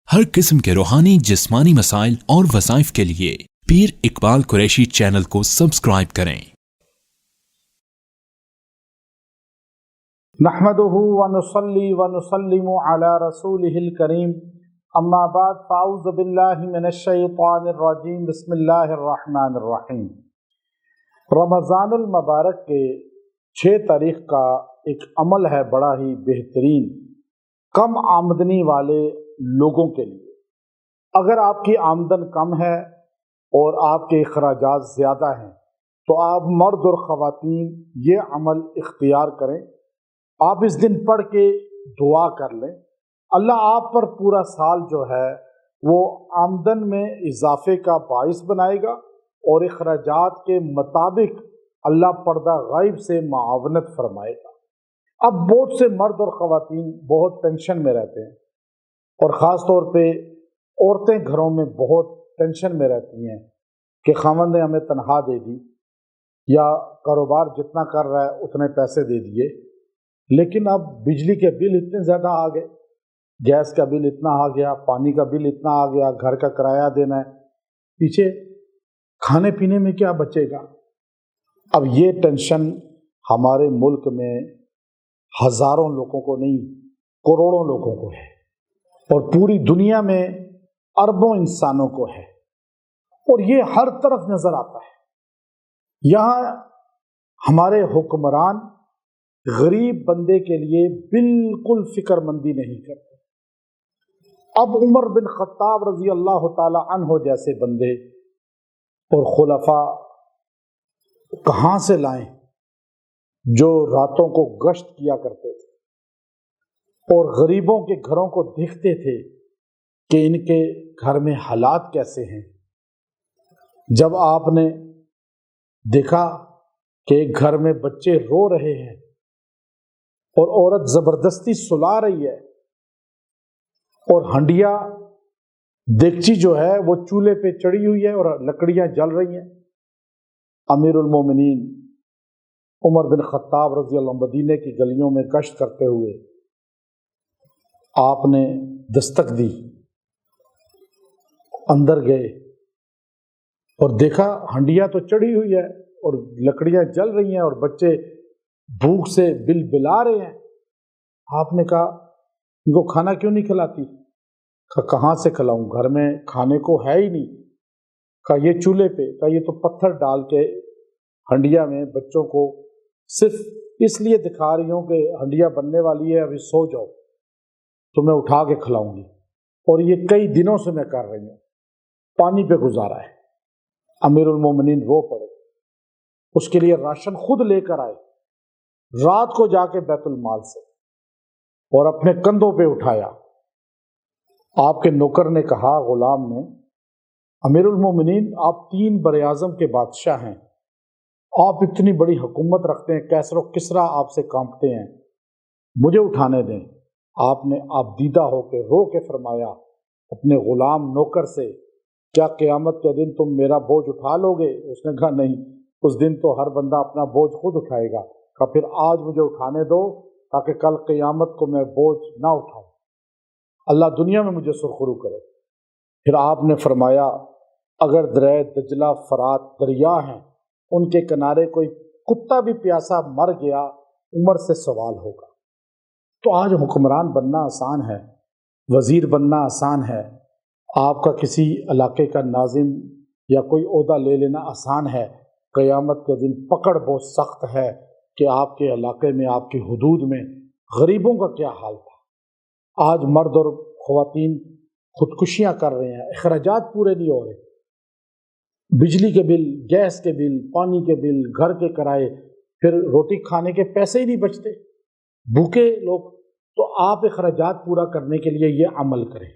हर किस्म के रूहानी जिस्मानी मसाइल और वज़ाइफ के लिए पीर इकबाल कुरैशी चैनल को सब्सक्राइब करें। नहमदुहु व नुसल्ली व नुसल्लिमु अला रसूलिहिल करीम, अम्मा बाद, फ़ाऊज़ु बिल्लाहि मिनश शैतानिर रजीम, बिस्मिल्लाहिर रहमानिर रहीम। रमज़ानुल मुबारक के 6 तारीख़ का एक अमल है बड़ा ही बेहतरीन कम आमदनी वाले लोगों के लिए। अगर आपकी आमदन कम है और आपके अखराजात ज़्यादा हैं तो आप मर्द और ख़वातीन ये अमल इख्तियार करें। आप इस दिन पढ़ के दुआ कर लें, अल्लाह आप पर पूरा साल जो है वो आमदन में इजाफे का बाइस बनाएगा और अखराजात के मुताबिक अल्लाह पर्दा गायब से मुआवनत फरमाएगा। अब बहुत से मर्द और ख़वातीन बहुत टेंशन में रहते हैं और ख़ास तौर पे औरतें घरों में बहुत टेंशन में रहती हैं कि ख़ावंद ने हमें तनख्वाह दे दी या कारोबार जितना कर रहा है उतने पैसे दे दिए, लेकिन अब बिजली के बिल इतने ज़्यादा आ गए, गैस का बिल इतना आ गया, पानी का बिल इतना आ गया, घर का किराया देना है, पीछे खाने पीने में क्या बचेगा। अब ये टेंशन हमारे मुल्क में हज़ारों लोगों को नहीं करोड़ों लोगों को है और पूरी दुनिया में अरबों इंसानों को है और ये हर तरफ नज़र आता है। यहाँ हमारे हुक्मरान गरीब बंदे के लिए बिल्कुल फिक्रमंदी नहीं करते। अब उमर बिन खत्ताब रजी अल्लाह ताला अन्हो जैसे बंदे और खुलफा कहाँ से लाएं जो रातों को गश्त किया करते थे और गरीबों के घरों को देखते थे कि इनके घर में हालात कैसे हैं। जब आपने देखा कि एक घर में बच्चे रो रहे हैं और औरत जबरदस्ती सुला रही है और हंडिया देगची जो है वो चूल्हे पे चढ़ी हुई है और लकड़ियां जल रही हैं, अमीरुल मोमिनीन उमर बिन खत्ताब रज़ी अल्लाह अन्हु मदीने की गलियों में गश्त करते हुए आपने दस्तक दी, अंदर गए और देखा हंडिया तो चढ़ी हुई है और लकड़ियां जल रही हैं और बच्चे भूख से बिलबिला रहे हैं। आपने कहा इनको खाना क्यों नहीं खिलाती? कहा कहाँ से खिलाऊं, घर में खाने को है ही नहीं। कहा ये चूल्हे पे, कहा ये तो पत्थर डाल के हंडिया में बच्चों को सिर्फ इसलिए दिखा रही हूँ कि हंडिया बनने वाली है, अभी सो जाओ तो मैं उठा के खिलाऊंगी, और ये कई दिनों से मैं कर रही हूँ। पानी पे गुजारा है। अमीरुल मोमिनीन रो पड़े, उसके लिए राशन खुद लेकर आए, रात को जाके बैतुल माल से और अपने कंधों पे उठाया। आपके नौकर ने कहा, गुलाम ने, अमीरुल मोमिनीन आप 3 बरे-आज़म के बादशाह हैं, आप इतनी बड़ी हुकूमत रखते हैं, कैसर और किसरा आपसे कांपते हैं, मुझे उठाने दें। आपने आप दीदा होके रो के फरमाया अपने गुलाम नौकर से, क्या क़यामत के दिन तुम मेरा बोझ उठा लोगे? उसने कहा नहीं, उस दिन तो हर बंदा अपना बोझ खुद उठाएगा। कहा फिर आज मुझे उठाने दो ताकि कल क़यामत को मैं बोझ ना उठाऊं, अल्लाह दुनिया में मुझे सुरखरू करे। फिर आपने फरमाया अगर दरिया दजला फरात दरिया हैं, उनके किनारे कोई कुत्ता भी प्यासा मर गया, उमर से सवाल होगा। तो आज हुक्मरान बनना आसान है, वज़ीर बनना आसान है, आपका किसी इलाके का नाज़िम या कोई ओहदा ले लेना आसान है। क़यामत के दिन पकड़ बहुत सख्त है कि आपके इलाके में, आपकी हुदूद में गरीबों का क्या हाल था। आज मर्द और ख़वातीन खुदकुशियाँ कर रहे हैं, अखराजात पूरे नहीं हो रहे, बिजली के बिल, गैस के बिल, पानी के बिल, घर के किराए, फिर रोटी खाने के पैसे ही नहीं बचते, भूखे लोग। तो आप अखराजात पूरा करने के लिए ये अमल करें,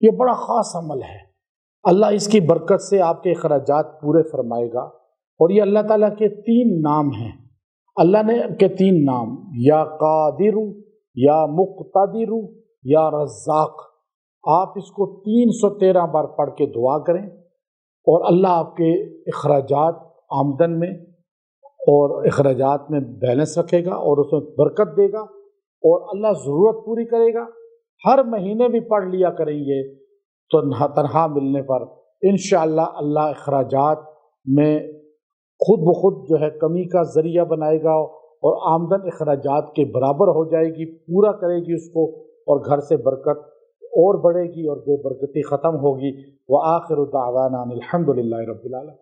ये बड़ा ख़ास अमल है। अल्लाह इसकी बरकत से आपके अखराजात पूरे फरमाएगा। और ये अल्लाह ताला के 3 नाम हैं। अल्लाह ने के 3 नाम, या कादिरु, या मुक़तदिरु, या रज़्ज़ाक़। आप इसको 313 बार पढ़ के दुआ करें और अल्लाह आपके अखराजात आमदन में और अखराजात में बैलेंस रखेगा और उसमें बरकत देगा और अल्लाह ज़रूरत पूरी करेगा ہر مہینے بھی پڑھ لیا کریں گے تو تنہا ملنے پر انشاءاللہ اللہ اخراجات میں خود بخود جو ہے کمی کا ذریعہ بنائے گا اور آمدن اخراجات کے برابر ہو جائے گی، پورا کرے گی اس کو، اور گھر سے برکت اور بڑھے گی اور بے برکتی ختم ہوگی۔ وآخر دعوانا الحمد للہ رب العالمین۔